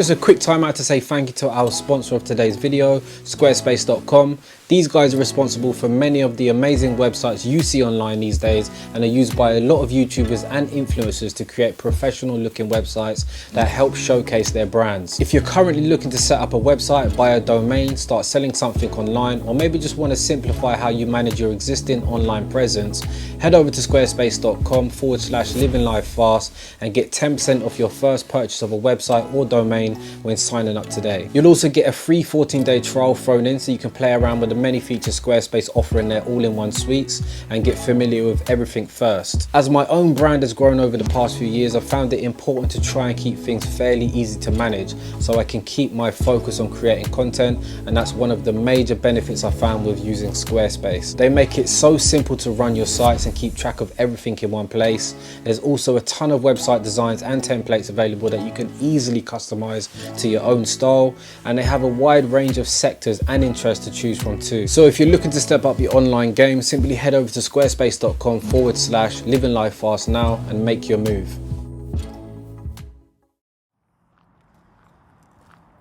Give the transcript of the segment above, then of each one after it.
Just a quick time out to say thank you to our sponsor of today's video, Squarespace.com. These guys are responsible for many of the amazing websites you see online these days and are used by a lot of YouTubers and influencers to create professional looking websites that help showcase their brands. If you're currently looking to set up a website, buy a domain, start selling something online, or maybe just want to simplify how you manage your existing online presence, head over to squarespace.com/LivingLifeFast and get 10% off your first purchase of a website or domain when signing up today. You'll also get a free 14-day trial thrown in so you can play around with the many features Squarespace offer in their all-in-one suites and get familiar with everything first. As my own brand has grown over the past few years, I've found it important to try and keep things fairly easy to manage so I can keep my focus on creating content, and that's one of the major benefits I found with using Squarespace. They make it so simple to run your sites and keep track of everything in one place. There's also a ton of website designs and templates available that you can easily customize to your own style, and they have a wide range of sectors and interests to choose from too. So if you're looking to step up your online game, simply head over to squarespace.com/LivingLifeFast now and make your move.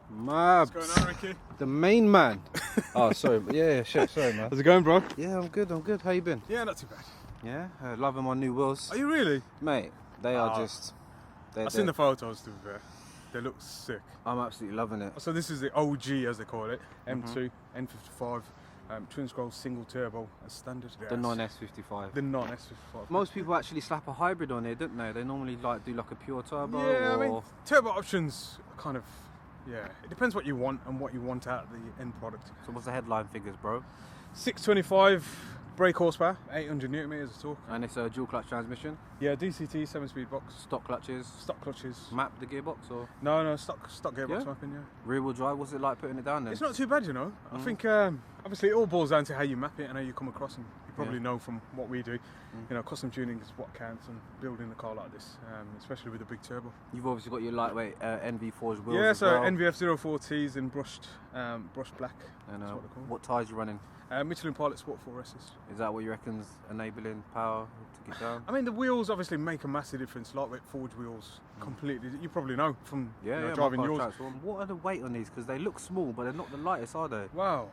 Mabs. What's going on, Ricky? The main man. Oh, sorry. Yeah, shit. Sorry, man. How's it going, bro? Yeah, I'm good. How you been? Yeah, not too bad. Yeah, loving my new wheels. Are you really? Mate, they are just... I've seen the photos, to be fair. They look sick. I'm absolutely loving it. So this is the OG, as they call it, M2, N55, twin scroll, single turbo, as standard. The non-S55. The non-S55. Most people actually slap a hybrid on here, don't they? They normally like do like a pure turbo. Yeah, or... I mean, turbo options are kind of, yeah. It depends what you want and what you want out of the end product. So what's the headline figures, bro? 625 brake horsepower, 800 Newton meters of torque. And it's a dual clutch transmission? Yeah, DCT, 7-speed box. Stock clutches? Stock clutches. Map the gearbox or? No, stock gearbox mapping, yeah. Rear wheel drive, what's it like putting it down then? It's not too bad, you know. I think obviously it all boils down to how you map it and how you come across, and you probably know from what we do. You know, custom tuning is what counts, and building a car like this, especially with a big turbo. You've obviously got your lightweight NV4's wheels. Yeah, as so well. NVF04Ts in brushed black. And that's what they're called. what tyres you running? Michelin Pilot Sport 4S's. Is that what you reckon's enabling power to get down? I mean, the wheels obviously make a massive difference. Lightweight forged wheels, completely. You probably know from driving yours. What are the weight on these? Because they look small, but they're not the lightest, are they? Wow.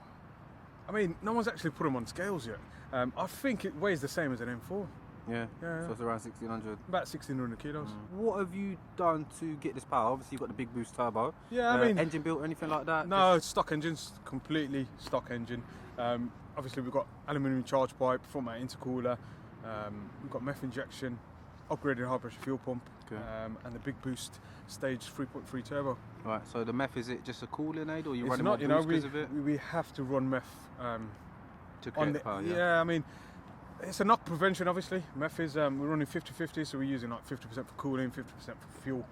I mean, no one's actually put them on scales yet. I think it weighs the same as an M4. Yeah. So it's around 1600. About 1600 kilos. What have you done to get this power? Obviously, you've got the big boost turbo. Yeah, I mean, engine built or anything like that? No, it's stock engines, completely stock engine. Obviously, we've got aluminium charge pipe, front mount intercooler. We've got meth injection, upgraded high pressure fuel pump, and the big boost stage 3.3 turbo. Right. So the meth, is it just a cooling aid, or you running not, more boost because of it? We have to run meth to create power. Yeah, I mean, it's a knock prevention, obviously. Meth is, we're running 50-50, so we're using like 50% for cooling, 50% for fuel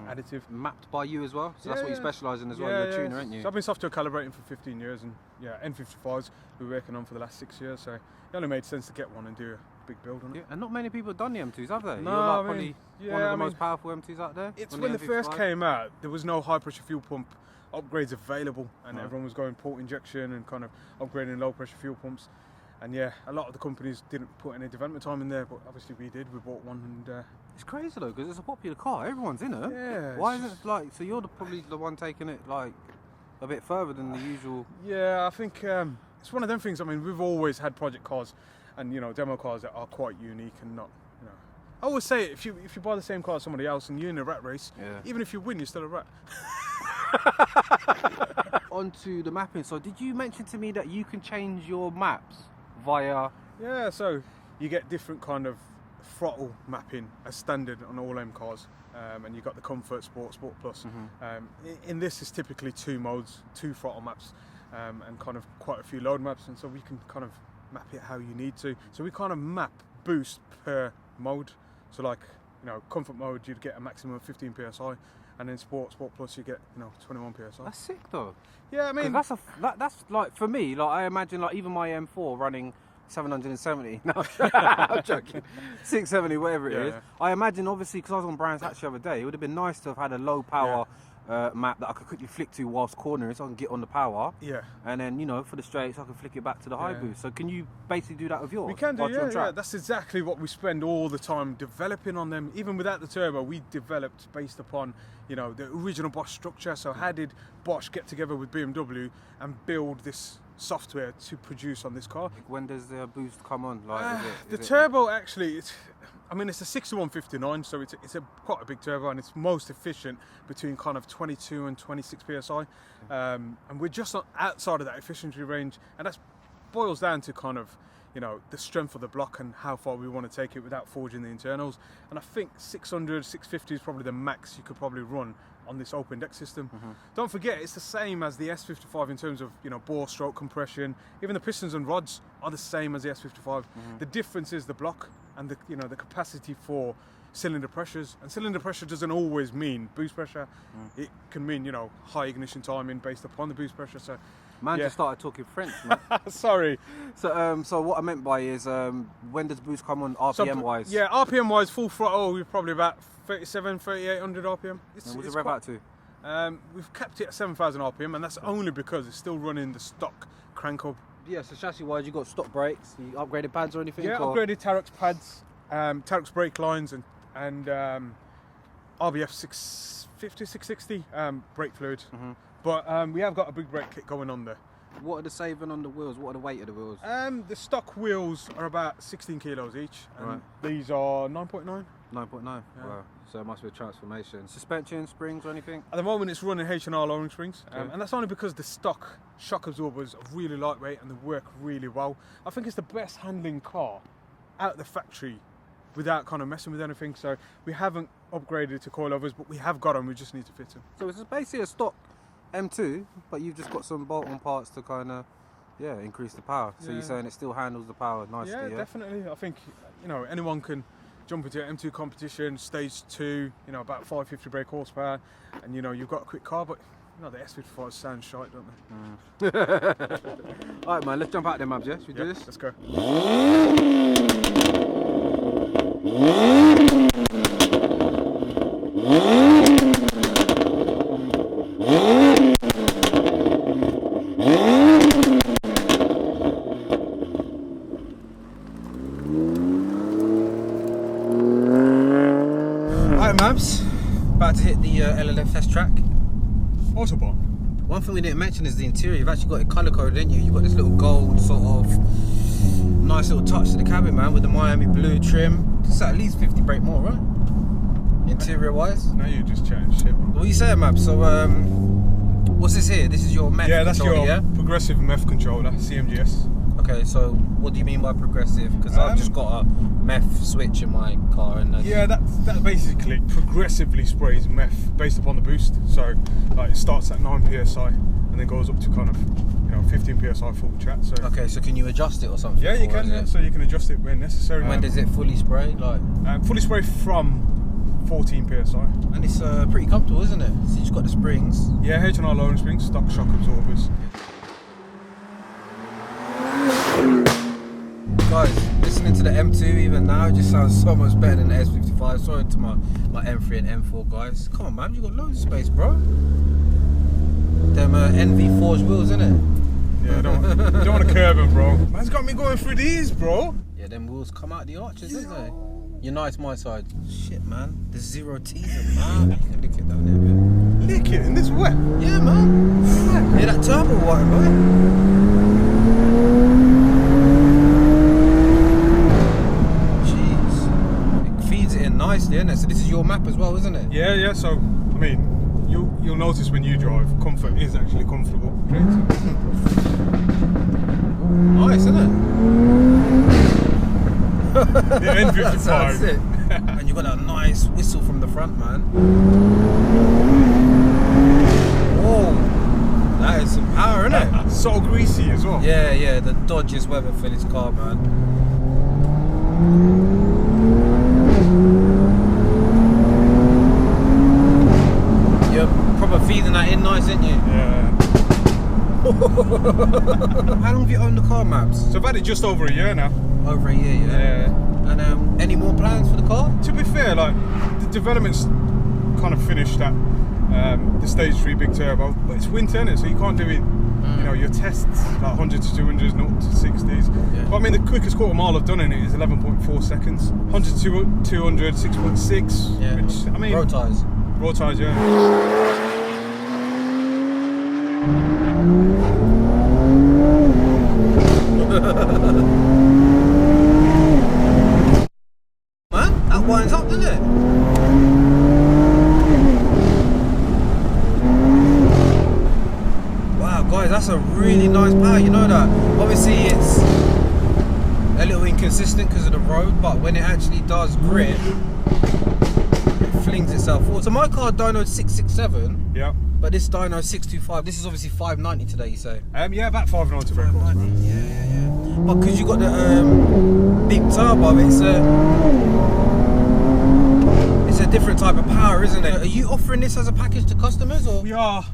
additive. Mapped by you as well? So that's what you specialise in as well, yeah, you're a tuner, aren't you? So I've been software calibrating for 15 years, and N55s we've been working on for the last 6 years, so it only made sense to get one and do a big build on it. And not many people have done the M2s, have they? No, you're like probably one of the most powerful M2s out there. It's when they first came out, there was no high pressure fuel pump upgrades available, and everyone was going port injection and kind of upgrading low pressure fuel pumps. And yeah, a lot of the companies didn't put any development time in there, but obviously we did. We bought one, and it's crazy though, because it's a popular car. Everyone's in it. Yeah. Why isn't it like? So you're probably the one taking it like a bit further than the usual. Yeah, I think it's one of them things. I mean, we've always had project cars, and demo cars that are quite unique and not. I always say if you buy the same car as somebody else and you're in a rat race, even if you win, you're still a rat. Onto the mapping. So did you mention to me that you can change your maps via? Yeah, so you get different kind of throttle mapping as standard on all M cars, and you've got the Comfort, Sport Plus. In this is typically 2 modes, 2 throttle maps, and kind of quite a few load maps, and so we can kind of map it how you need to. So we kind of map boost per mode. So like, Comfort mode, you'd get a maximum of 15 PSI, and then Sport Plus, you get 21 PSI. That's sick though. Yeah, I mean, that's like, for me, like I imagine like even my M4 running 770. No, I'm joking. 670, whatever it is. I imagine obviously because I was on Brands Hatch the other day, it would have been nice to have had a low power map that I could quickly flick to whilst cornering, so I can get on the power. Yeah. And then, you know, for the straights, I can flick it back to the high boost. So can you basically do that with yours? We can do, yeah. That's exactly what we spend all the time developing on them. Even without the turbo, we developed based upon, you know, the original Bosch structure. So how did Bosch get together with BMW and build this software to produce on this car? When does the boost come on? Like, the turbo actually, I mean, it's a 6159, so it's quite a big turbo, and it's most efficient between kind of 22 and 26 psi, and we're just outside of that efficiency range, and that boils down to kind of, you know, the strength of the block and how far we want to take it without forging the internals. And I think 600, 650 is probably the max you could probably run on this open deck system. Don't forget, it's the same as the S55 in terms of, you know, bore, stroke, compression. Even the pistons and rods are the same as the S55. The difference is the block and the, you know, the capacity for cylinder pressures. And cylinder pressure doesn't always mean boost pressure. It can mean, you know, high ignition timing based upon the boost pressure. So man, just started talking French, man. Sorry. So what I meant by is, when does boost come on RPM wise? Yeah, RPM wise, full throttle, we're probably about 3,800 RPM. And what's it rev out to? We've kept it at 7,000 RPM, and that's only because it's still running the stock crank hub. Yeah, so chassis wise, you got stock brakes, you upgraded pads or anything? Yeah, upgraded Tarex pads, Tarex brake lines, and RBF 650, 660 brake fluid. But we have got a big brake kit going on there. What are the saving on the wheels? What are the weight of the wheels? The stock wheels are about 16 kilos each, and these are 9.9. 9.9. Wow. So it must be a transformation. Suspension, springs, or anything? At the moment, it's running H&R lowering springs, and that's only because the stock shock absorbers are really lightweight and they work really well. I think it's the best handling car out the factory without kind of messing with anything. So we haven't upgraded to coilovers, but we have got them. We just need to fit them. So it's basically a stock M2, but you've just got some bolt-on parts to kind of, increase the power. So you're saying it still handles the power nicely, yeah? Definitely. I think, you know, anyone can jump into an M2 competition, stage 2, you know, about 550 brake horsepower, and, you know, you've got a quick car, but, you know, the S55s sound shite, don't they? Alright, man, let's jump out there, Mabs, yeah? Should we do this? Let's go. Mabs, about to hit the LivingLifeFast track. Autobahn. One thing we didn't mention is the interior. You've actually got it colour coded, didn't you? You've got this little gold sort of nice little touch to the cabin, man, with the Miami blue trim. It's at least 50 brake more, right? Interior wise. Now you're just chatting shit. What are you saying, Mabs? So, what's this here? This is your MEF controller, yeah? That's your progressive MEF controller, CMGS. Okay, so what do you mean by progressive? Because I've just got a MEF switch in my car, and that basically progressively sprays MEF based upon the boost. So like it starts at 9 psi and then goes up to kind of, you know, 15 psi full chat. So okay, so can you adjust it or something? Yeah, you can. Yeah. So you can adjust it when necessary. When does it fully spray? Like fully spray from 14 psi. And it's pretty comfortable, isn't it? So you just got the springs. Yeah, H&R lowering springs, stock shock absorbers. Guys, listening to the M2 even now, it just sounds so much better than the S55. Sorry to my M3 and M4 guys. Come on, man, you got loads of space, bro. Them NV forged wheels, innit? Yeah, don't want to curb them, bro. Man's got me going through these, bro. Yeah, them wheels come out the arches, don't they? You're nice, my side. Shit, man. There's zero teaser, man. You can lick it down there a bit. Lick it in this wet? Yeah, man. Yeah, that turbo water, man. Nicely, isn't it? So this is your map as well, isn't it? Yeah. So I mean, you'll notice when you drive, comfort is actually comfortable. Nice, isn't it? Yeah, N55. That's it. And you got that nice whistle from the front, man. Whoa, that is some power, isn't it? So greasy as well. Yeah. The dodgiest weather for this car, man. Proper feeding that in nice, ain't you? Yeah. How long have you owned the car, Mabs? So I've had it just over a year now. Over a year, yeah. And any more plans for the car? To be fair, like the development's kind of finished at the stage 3 big turbo, but it's winter, innit? So you can't do it, you know, your tests like 100 to 200s, 0 to 60s. Yeah. But I mean, the quickest quarter mile I've done in it is 11.4 seconds. 100 to 200, 6.6. Yeah. Which, I mean, Road tyres. Road tyres, yeah. Man, that winds up, doesn't it? Wow, guys, that's a really nice power. You know that? Obviously, it's a little inconsistent because of the road, but when it actually does grip, it flings itself forward. So my car dynoed 667. Yeah. But this dyno 625. This is obviously 590 today, you say? Yeah, about 590 records. Yeah. But because you got the big turbo, it's a different type of power, isn't it? Are you offering this as a package to customers, or? We are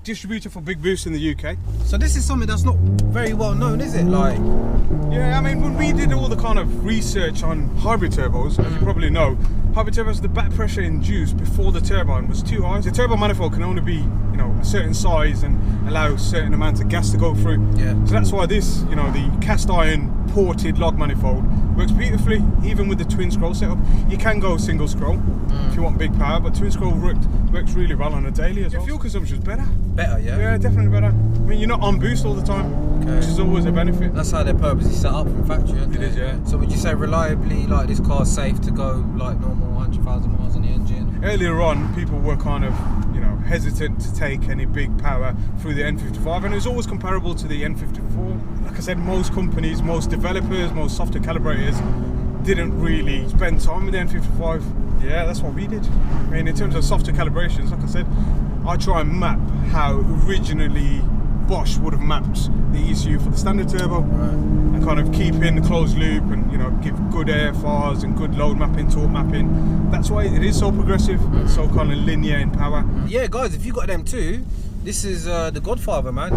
distributor for Big Boost in the UK. So this is something that's not very well known, is it? Like, yeah, I mean, when we did all the kind of research on hybrid turbos, as you probably know, hybrid turbos, the back pressure induced before the turbine was too high. The turbo manifold can only be, you know, a certain size and allow a certain amount of gas to go through. Yeah. So that's why this, you know, the cast iron ported log manifold works beautifully, even with the twin scroll setup. You can go single scroll if you want big power, but twin scroll works really well on a daily as well. Fuel consumption is better. better, yeah? Yeah, definitely better. I mean, you're not on boost all the time, which is always a benefit. That's how they're purposely set up from factory, isn't It is, yeah. So would you say reliably, like, this car's safe to go like normal 100,000 miles on the engine? Earlier on, people were kind of, you know, hesitant to take any big power through the N55, and it was always comparable to the N54. Like I said, most companies, most developers, most software calibrators didn't really spend time with the N55. Yeah, that's what we did. I mean, in terms of software calibrations, like I said, I try and map how originally Bosch would have mapped the ECU for the standard turbo, and kind of keep in the closed loop and, you know, give good AFRs and good load mapping, torque mapping. That's why it is so progressive and so kind of linear in power. Yeah, guys, if you got them too, this is the Godfather, man.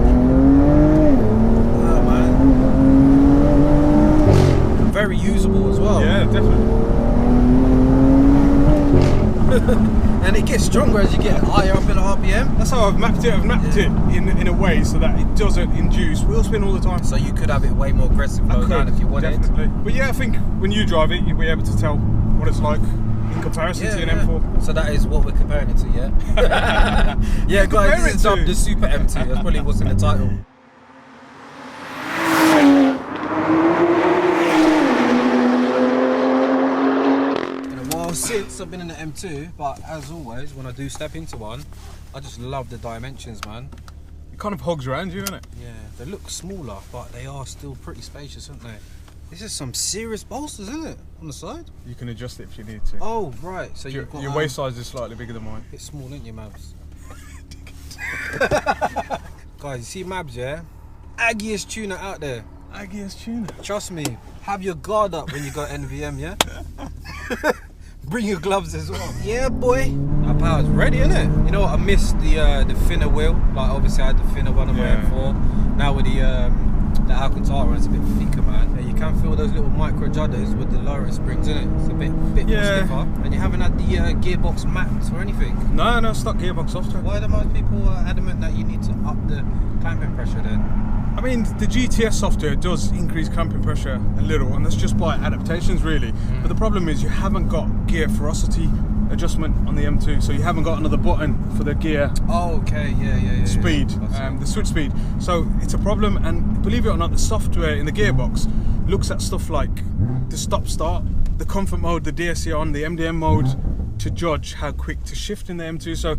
Wow, man. Very usable as well. Yeah, definitely. And it gets stronger as you get higher up in the RPM. That's how I've mapped it. I've mapped it in a way so that it doesn't induce wheel spin all the time. So you could have it way more aggressive low down if you wanted. Definitely. But yeah, I think when you drive it, you'll be able to tell what it's like in comparison to an M4. So that is what we're comparing it to, yeah? Yeah, guys, this is the Super M2. That's probably what's in the title. Since I've been in the M2, but as always, when I do step into one, I just love the dimensions, man. It kind of hugs around you, isn't it? Yeah, they look smaller, but they are still pretty spacious, aren't they? This is some serious bolsters, isn't it? On the side? You can adjust it if you need to. Oh, right. So your, you've got, your waist size is slightly bigger than mine. A bit small, isn't you, Mabs? Guys, you see Mabs, yeah? Aggiest tuner out there. Aggiest tuner. Trust me, have your guard up when you go NVM, yeah? Bring your gloves as well. Yeah, boy. Our power's ready, isn't it? You know what? I missed the thinner wheel. Like, obviously, I had the thinner one on my M4. Now with the Alcantara, it's a bit thicker, man. Yeah, you can feel those little micro judders with the lowering springs, isn't it? It's a bit more stiffer. And you haven't had the gearbox mapped or anything. No, stock gearbox software. Why are most people adamant that you need to up the clamping pressure then? I mean, the GTS software does increase clamping pressure a little, and that's just by adaptations, really. But the problem is you haven't got gear ferocity adjustment on the M2, so you haven't got another button for the gear. Oh, okay, yeah. Speed, the switch speed. So it's a problem, and believe it or not, the software in the gearbox looks at stuff like the stop-start, the comfort mode, the DSC on, the MDM mode, to judge how quick to shift in the M2. So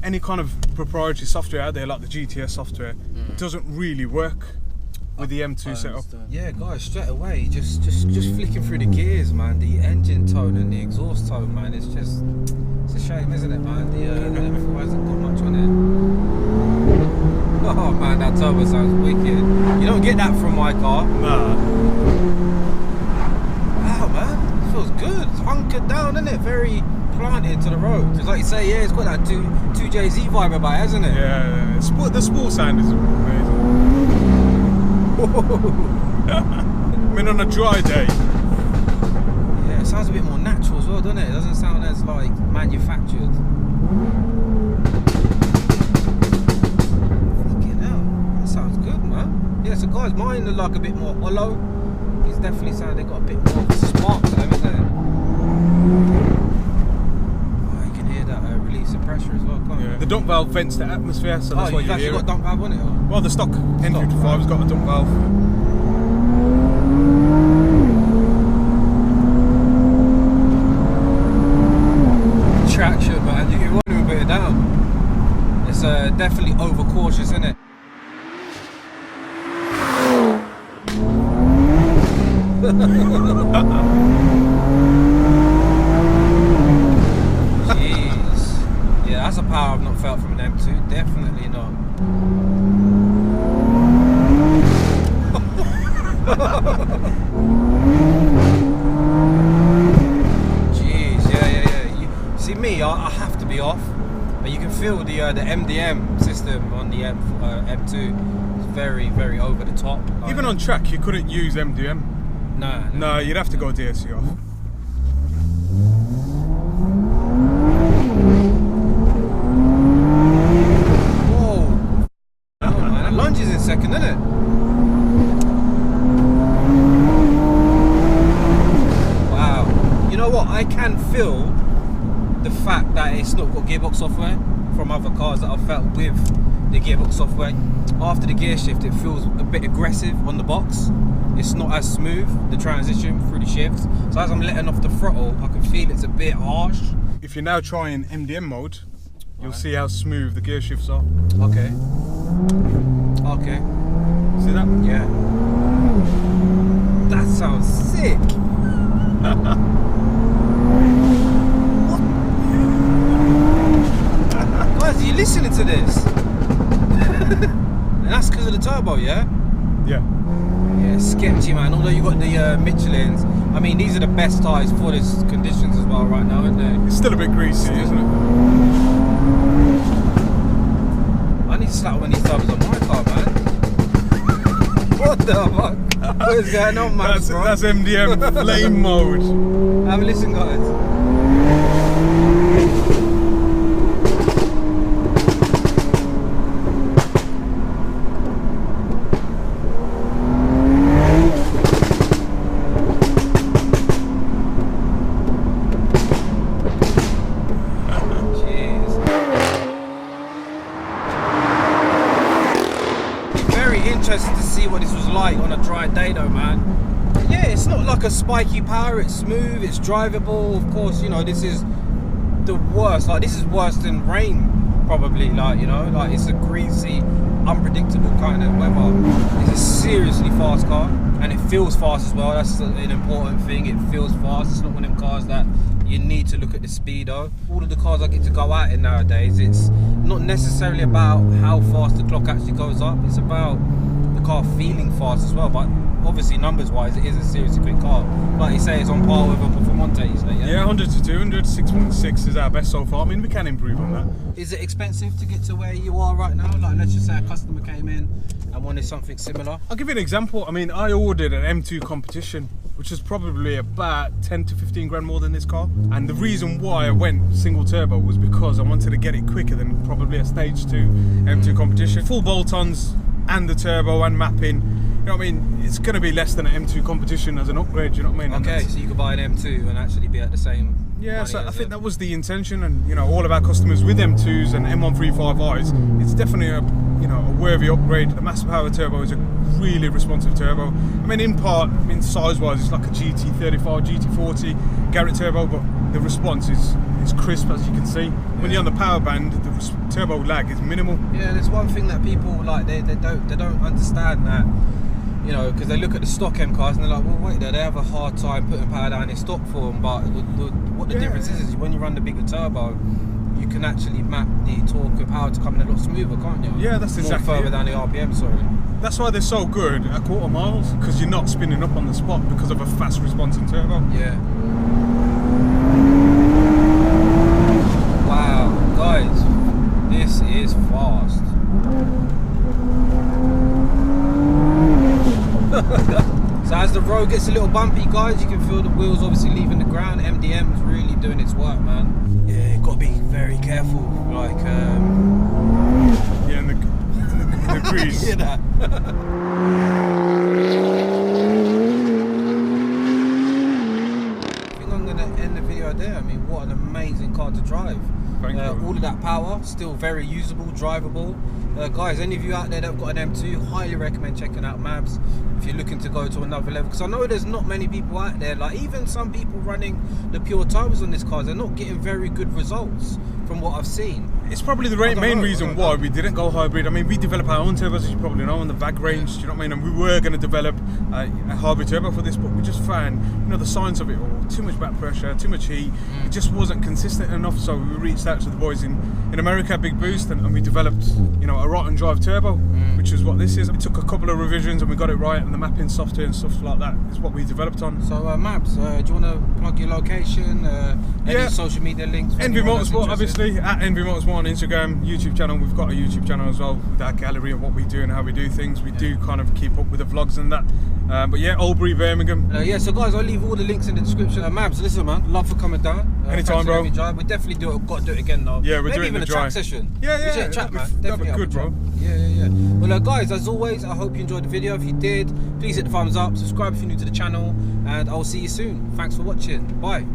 any kind of proprietary software out there, like the GTS software, doesn't really work with the M2 setup. Yeah, guys, straight away, just flicking through the gears, man. The engine tone and the exhaust tone, man. It's a shame, isn't it, man? The M4 hasn't got much on it. Oh man, that turbo sounds wicked. You don't get that from my car. Nah. Wow, man, it feels good. It's hunkered down, isn't it? Very planted to the road. It's like you say, yeah, it's got that 2JZ vibe about it, hasn't it? Yeah, the spool sound is amazing. I mean, on a dry day. Yeah, it sounds a bit more natural as well, doesn't it? It doesn't sound as like manufactured. Fucking hell, that sounds good, man. Yeah, so guys, mine are like a bit more hollow. It's definitely sound they got a bit more spark to them, isn't it? Oh, you can hear that release of pressure as well, can't you? The dump valve vents the atmosphere, so that's why you hear got it. dump valve on it? Or? Well, the stock N55 has got a dump valve. Traction, man, you can run a bit down. It's definitely overcautious, isn't it? Jeez. Yeah, that's a power I've not felt from an M2. Definitely not. Jeez, yeah. See me, I have to be off. But you can feel the MDM system on the M2. It's very, very over the top. Even on track, you couldn't use MDM. No, you'd have to go DSC off. Whoa! Oh man, that lunges in second, isn't it? Wow. You know what? I can feel the fact that it's not got gearbox software from other cars that I've felt with the gearbox software. After the gear shift, it feels a bit aggressive on the box. It's not as smooth, the transition through the shifts. So as I'm letting off the throttle, I can feel it's a bit harsh. If you're now trying MDM mode, you'll see how smooth the gear shifts are. Okay. See that? Yeah. That sounds sick. Guys, are you listening to this? And that's because of the turbo, yeah? Yeah. Yeah, sketchy, man. Although you got the Michelins, I mean, these are the best tyres for this conditions as well right now, aren't they? It's still a bit greasy, isn't it? I need to slap one of these turbos on my car, man. What the fuck? What is going on, man? That's MDM flame mode. Have a listen, guys. Interested to see what this was like on a dry day though, man. Yeah, it's not like a spiky power, it's smooth, it's drivable. Of course, you know, this is the worst, like this is worse than rain probably, like, you know, like it's a greasy, unpredictable kind of weather. It's a seriously fast car and it feels fast as well. That's an important thing, it feels fast. It's not one of them cars that you need to look at the speedo. All of the cars I get to go out in nowadays, it's not necessarily about how fast the clock actually goes up, it's about the car feeling fast as well. But obviously numbers wise it is a seriously quick car. Like you say, it's on par with a Performante, you say, yeah? Yeah, 100 to 200, 6.6 is our best so far. I mean, we can improve on that. Is it expensive to get to where you are right now? Like, let's just say a customer came in and wanted something similar. I'll give you an example. I mean, I ordered an M2 competition, which is probably about 10 to 15 grand more than this car. And the reason why I went single turbo was because I wanted to get it quicker than probably a stage 2 M2 competition. Full bolt-ons and the turbo and mapping. You know what I mean? It's going to be less than an M2 competition as an upgrade, you know what I mean? Okay, so you could buy an M2 and actually be at the same. Yeah, so I think that was the intention, and you know, all of our customers with M2s and M135i's, it's definitely a worthy upgrade. The massive power turbo is a really responsive turbo. I mean, in part, I mean, size-wise, it's like a GT35, GT40 Garrett turbo, but the response is crisp, as you can see. When you're on the power band, the turbo lag is minimal. Yeah, there's one thing that people like they don't understand that. You know, because they look at the stock M cars and they're like, well, wait there, they have a hard time putting power down in stock form. But what the difference is when you run the bigger turbo, you can actually map the torque and power to come in a lot smoother, can't you? Yeah, that's exactly more further down the RPM, sorry. That's why they're so good at quarter miles, because you're not spinning up on the spot because of a fast responsing turbo. Yeah. Wow, guys, this is fast. So as the road gets a little bumpy, guys, you can feel the wheels obviously leaving the ground. MDM is really doing its work, man. Yeah, got to be very careful. Like, yeah, and the grease. hear that? I think I'm gonna end the video there. I mean, what an amazing car to drive. Thank you. All of that power, still very usable, drivable. Guys, any of you out there that have got an M2, highly recommend checking out Mabs if you're looking to go to another level, because I know there's not many people out there, like even some people running the pure turbos on this car, they're not getting very good results from what I've seen. It's probably the main reason why we didn't go hybrid. I mean, we develop our own turbos, as you probably know, on the VAG range, do you know what I mean? And we were going to develop a hybrid turbo for this, but we just found, you know, the science of it all, too much back pressure, too much heat, it just wasn't consistent enough, so we reached out to the boys in America, Big Boost, and we developed, you know, a rot and drive turbo, which is what this is. It took a couple of revisions and we got it right, and the mapping software and stuff like that is what we developed on. So Mabs, do you want to plug your location, any social media links? Envy Motorsport, obviously, at Envy Motorsport on Instagram, YouTube channel. We've got a YouTube channel as well with our gallery of what we do and how we do things. We do kind of keep up with the vlogs and that. But yeah, Albury, Birmingham. Yeah, so guys, I'll leave all the links in the description. Mabs, listen, man, love for coming down. Anytime, bro. We definitely do it. Got to do it again, though. Yeah, we're maybe doing even the a dry. track session. Yeah, track, man. that'd be Definitely good, bro. Yeah. Well, guys, as always, I hope you enjoyed the video. If you did, please hit the thumbs up, subscribe if you're new to the channel, and I'll see you soon. Thanks for watching. Bye.